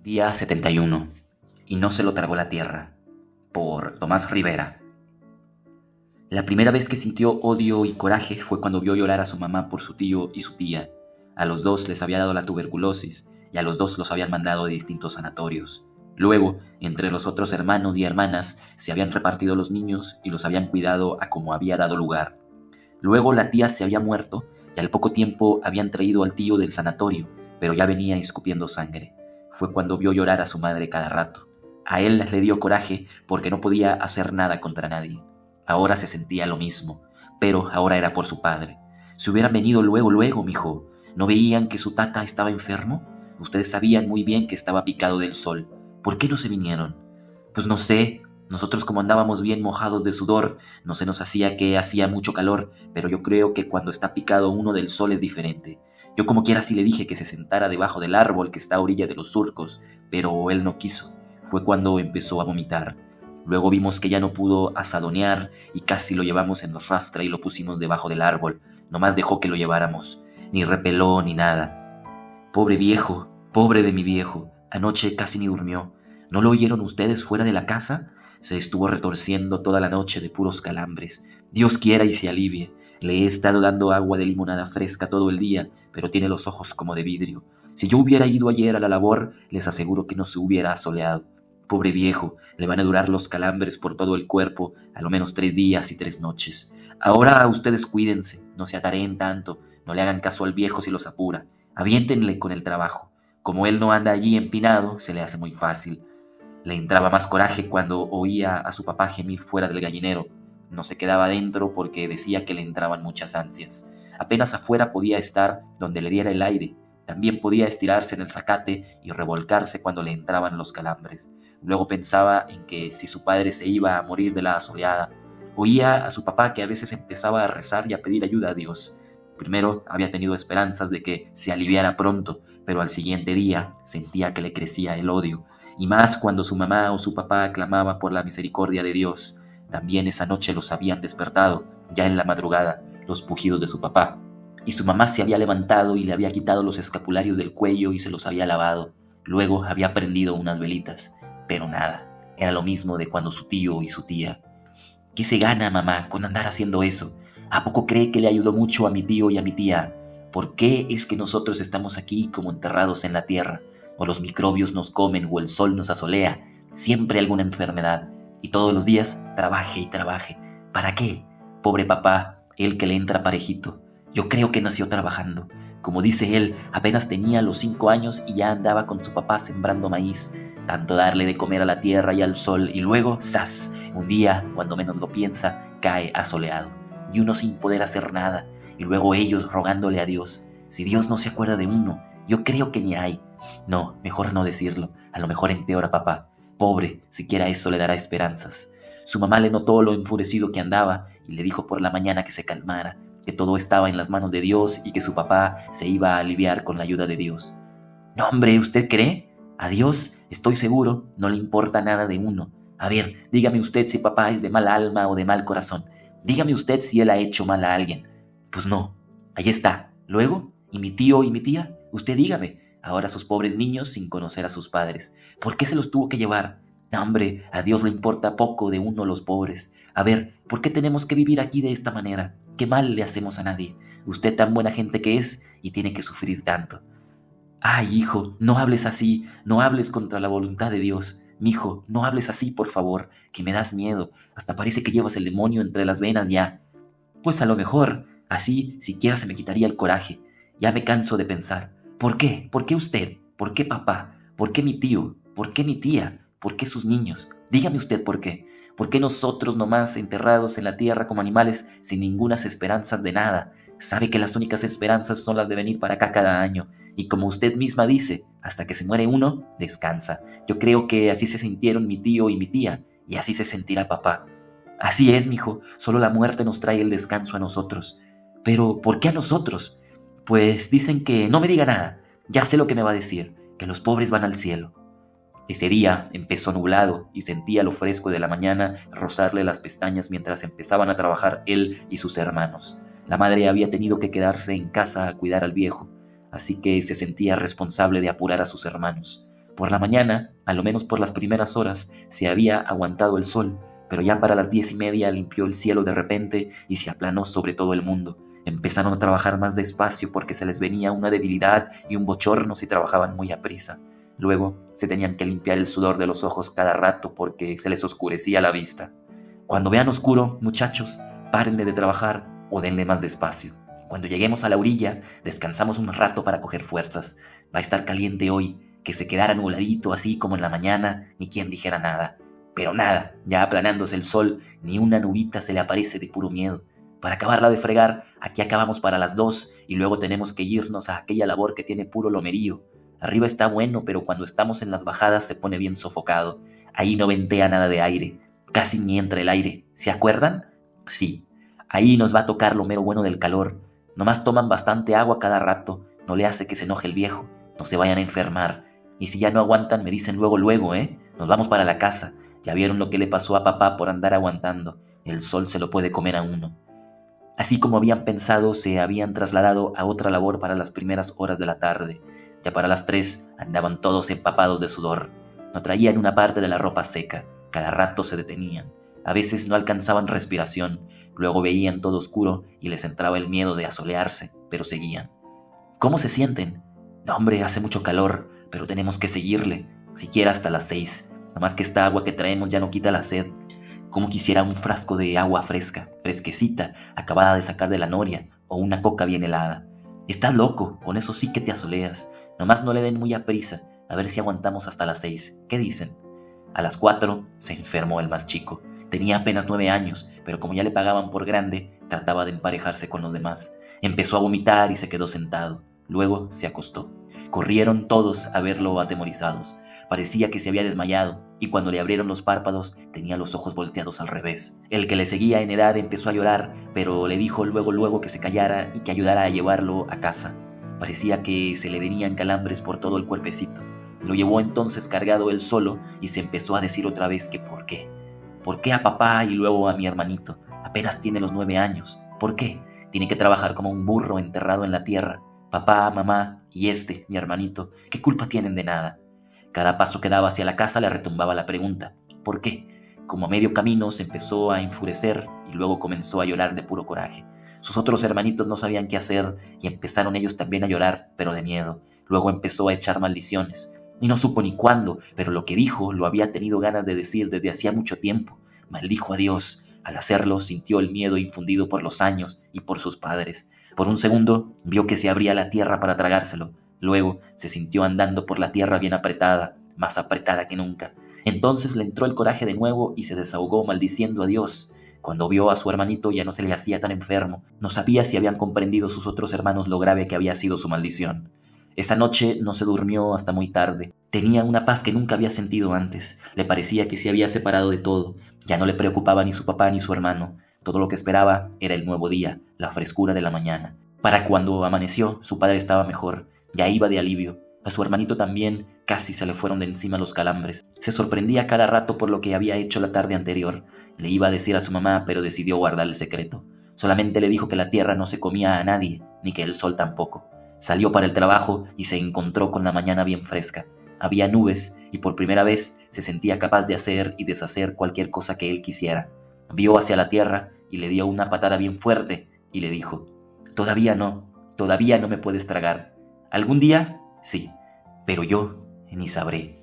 Día 71. Y no se lo tragó la tierra, por Tomás Rivera. La primera vez que sintió odio y coraje fue cuando vio llorar a su mamá por su tío y su tía. A los dos les había dado la tuberculosis y a los dos los habían mandado de distintos sanatorios. Luego, entre los otros hermanos y hermanas, se habían repartido los niños y los habían cuidado a como había dado lugar. Luego la tía se había muerto y al poco tiempo habían traído al tío del sanatorio, pero ya venía escupiendo sangre. Fue cuando vio llorar a su madre cada rato. A él le dio coraje porque no podía hacer nada contra nadie. Ahora se sentía lo mismo, pero ahora era por su padre. Si hubieran venido luego, mijo. ¿No veían que su tata estaba enfermo? Ustedes sabían muy bien que estaba picado del sol. ¿Por qué no se vinieron? Pues no sé. Nosotros como andábamos bien mojados de sudor, no se nos hacía que hacía mucho calor, pero yo creo que cuando está picado uno del sol es diferente. Yo como quiera sí le dije que se sentara debajo del árbol que está a orilla de los surcos, pero él no quiso. Fue cuando empezó a vomitar. Luego vimos que ya no pudo asadonear y casi lo llevamos en rastra y lo pusimos debajo del árbol. Nomás dejó que lo lleváramos. Ni repeló ni nada. Pobre viejo, pobre de mi viejo. Anoche casi ni durmió. ¿No lo oyeron ustedes fuera de la casa? Se estuvo retorciendo toda la noche de puros calambres. Dios quiera y se alivie. Le he estado dando agua de limonada fresca todo el día, pero tiene los ojos como de vidrio. Si yo hubiera ido ayer a la labor, les aseguro que no se hubiera asoleado. Pobre viejo, le van a durar los calambres por todo el cuerpo, a lo menos 3 días y 3 noches. Ahora ustedes cuídense, no se atareen tanto, no le hagan caso al viejo si los apura. Aviéntenle con el trabajo. Como él no anda allí empinado, se le hace muy fácil. Le entraba más coraje cuando oía a su papá gemir fuera del gallinero. No se quedaba dentro porque decía que le entraban muchas ansias. Apenas afuera podía estar donde le diera el aire. También podía estirarse en el zacate y revolcarse cuando le entraban los calambres. Luego pensaba en que si su padre se iba a morir de la asoleada. Oía a su papá que a veces empezaba a rezar y a pedir ayuda a Dios. Primero había tenido esperanzas de que se aliviara pronto, pero al siguiente día sentía que le crecía el odio. Y más cuando su mamá o su papá clamaba por la misericordia de Dios. También esa noche los habían despertado, ya en la madrugada, los pujidos de su papá. Y su mamá se había levantado y le había quitado los escapularios del cuello y se los había lavado. Luego había prendido unas velitas, pero nada, era lo mismo de cuando su tío y su tía. ¿Qué se gana, mamá, con andar haciendo eso? ¿A poco cree que le ayudó mucho a mi tío y a mi tía? ¿Por qué es que nosotros estamos aquí como enterrados en la tierra? O los microbios nos comen o el sol nos asolea. Siempre alguna enfermedad. Y todos los días trabaje y trabaje. ¿Para qué? Pobre papá, él que le entra parejito. Yo creo que nació trabajando. Como dice él, apenas tenía los 5 años y ya andaba con su papá sembrando maíz. Tanto darle de comer a la tierra y al sol y luego, ¡zas! Un día, cuando menos lo piensa, cae asoleado. Y uno sin poder hacer nada. Y luego ellos rogándole a Dios. Si Dios no se acuerda de uno, yo creo que ni hay. No, mejor no decirlo. A lo mejor empeora papá. Pobre, siquiera eso le dará esperanzas. Su mamá le notó lo enfurecido que andaba y le dijo por la mañana que se calmara, que todo estaba en las manos de Dios y que su papá se iba a aliviar con la ayuda de Dios. No, hombre, ¿usted cree? A Dios, estoy seguro, no le importa nada de uno. A ver, dígame usted si papá es de mal alma o de mal corazón. Dígame usted si él ha hecho mal a alguien. Pues no, ahí está. Luego, ¿y mi tío y mi tía? Usted dígame. Ahora sus pobres niños sin conocer a sus padres. ¿Por qué se los tuvo que llevar? No, hombre, a Dios le importa poco de uno los pobres. A ver, ¿por qué tenemos que vivir aquí de esta manera? ¿Qué mal le hacemos a nadie? Usted tan buena gente que es y tiene que sufrir tanto. Ay, hijo, no hables así, no hables contra la voluntad de Dios. Mijo, no hables así, por favor, que me das miedo. Hasta parece que llevas el demonio entre las venas ya. Pues a lo mejor, así siquiera se me quitaría el coraje. Ya me canso de pensar. ¿Por qué? ¿Por qué usted? ¿Por qué papá? ¿Por qué mi tío? ¿Por qué mi tía? ¿Por qué sus niños? Dígame usted por qué. ¿Por qué nosotros nomás enterrados en la tierra como animales sin ningunas esperanzas de nada? Sabe que las únicas esperanzas son las de venir para acá cada año. Y como usted misma dice, hasta que se muere uno, descansa. Yo creo que así se sintieron mi tío y mi tía, y así se sentirá papá. Así es, mijo, solo la muerte nos trae el descanso a nosotros. Pero, ¿por qué a nosotros? Pues dicen que no me diga nada, ya sé lo que me va a decir, que los pobres van al cielo. Ese día empezó nublado y sentía lo fresco de la mañana rozarle las pestañas mientras empezaban a trabajar él y sus hermanos. La madre había tenido que quedarse en casa a cuidar al viejo, así que se sentía responsable de apurar a sus hermanos. Por la mañana, a lo menos por las primeras horas, se había aguantado el sol, pero ya para las 10:30 limpió el cielo de repente y se aplanó sobre todo el mundo. Empezaron a trabajar más despacio porque se les venía una debilidad y un bochorno si trabajaban muy aprisa. Luego se tenían que limpiar el sudor de los ojos cada rato porque se les oscurecía la vista. Cuando vean oscuro, muchachos, párenle de trabajar o denle más despacio. Cuando lleguemos a la orilla, descansamos un rato para coger fuerzas. Va a estar caliente hoy, que se quedara nubladito así como en la mañana, ni quien dijera nada. Pero nada, ya aplanándose el sol, ni una nubita se le aparece de puro miedo. Para acabarla de fregar, aquí acabamos para las 2 y luego tenemos que irnos a aquella labor que tiene puro lomerío. Arriba está bueno, pero cuando estamos en las bajadas se pone bien sofocado. Ahí no ventea nada de aire, casi ni entra el aire. ¿Se acuerdan? Sí, ahí nos va a tocar lo mero bueno del calor. Nomás toman bastante agua cada rato, no le hace que se enoje el viejo, no se vayan a enfermar. Y si ya no aguantan, me dicen luego, nos vamos para la casa. Ya vieron lo que le pasó a papá por andar aguantando. El sol se lo puede comer a uno. Así como habían pensado, se habían trasladado a otra labor para las primeras horas de la tarde. Ya para las 3 andaban todos empapados de sudor. No traían una parte de la ropa seca, cada rato se detenían. A veces no alcanzaban respiración, luego veían todo oscuro y les entraba el miedo de asolearse, pero seguían. ¿Cómo se sienten? No, hombre, hace mucho calor, pero tenemos que seguirle, siquiera hasta las 6. Nomás que esta agua que traemos ya no quita la sed. Como quisiera un frasco de agua fresca, fresquecita, acabada de sacar de la noria, o una coca bien helada. Estás loco, con eso sí que te asoleas. Nomás no le den muy a prisa, a ver si aguantamos hasta las 6. ¿Qué dicen? A las 4 se enfermó el más chico. Tenía apenas 9 años, pero como ya le pagaban por grande, trataba de emparejarse con los demás. Empezó a vomitar y se quedó sentado. Luego se acostó. Corrieron todos a verlo atemorizados. Parecía que se había desmayado, y cuando le abrieron los párpados tenía los ojos volteados al revés. El que le seguía en edad empezó a llorar, pero le dijo luego que se callara y que ayudara a llevarlo a casa. Parecía que se le venían calambres por todo el cuerpecito. Lo llevó entonces cargado él solo y se empezó a decir otra vez que por qué. ¿Por qué a papá y luego a mi hermanito? Apenas tiene los 9 años. ¿Por qué? Tiene que trabajar como un burro enterrado en la tierra. Papá, mamá y mi hermanito, ¿qué culpa tienen de nada? Cada paso que daba hacia la casa le retumbaba la pregunta, ¿por qué? Como a medio camino se empezó a enfurecer y luego comenzó a llorar de puro coraje. Sus otros hermanitos no sabían qué hacer y empezaron ellos también a llorar, pero de miedo. Luego empezó a echar maldiciones. Y no supo ni cuándo, pero lo que dijo lo había tenido ganas de decir desde hacía mucho tiempo. Maldijo a Dios. Al hacerlo sintió el miedo infundido por los años y por sus padres. Por un segundo vio que se abría la tierra para tragárselo. Luego se sintió andando por la tierra bien apretada, más apretada que nunca. Entonces le entró el coraje de nuevo y se desahogó maldiciendo a Dios. Cuando vio a su hermanito ya no se le hacía tan enfermo. No sabía si habían comprendido sus otros hermanos lo grave que había sido su maldición. Esa noche no se durmió hasta muy tarde. Tenía una paz que nunca había sentido antes. Le parecía que se había separado de todo. Ya no le preocupaba ni su papá ni su hermano. Todo lo que esperaba era el nuevo día, la frescura de la mañana. Para cuando amaneció, su padre estaba mejor. Ya iba de alivio. A su hermanito también casi se le fueron de encima los calambres. Se sorprendía cada rato por lo que había hecho la tarde anterior. Le iba a decir a su mamá, pero decidió guardar el secreto. Solamente le dijo que la tierra no se comía a nadie, ni que el sol tampoco. Salió para el trabajo y se encontró con la mañana bien fresca. Había nubes y por primera vez se sentía capaz de hacer y deshacer cualquier cosa que él quisiera. Vio hacia la tierra y le dio una patada bien fuerte y le dijo: todavía no me puedes tragar. ¿Algún día? Sí, pero yo ni sabré.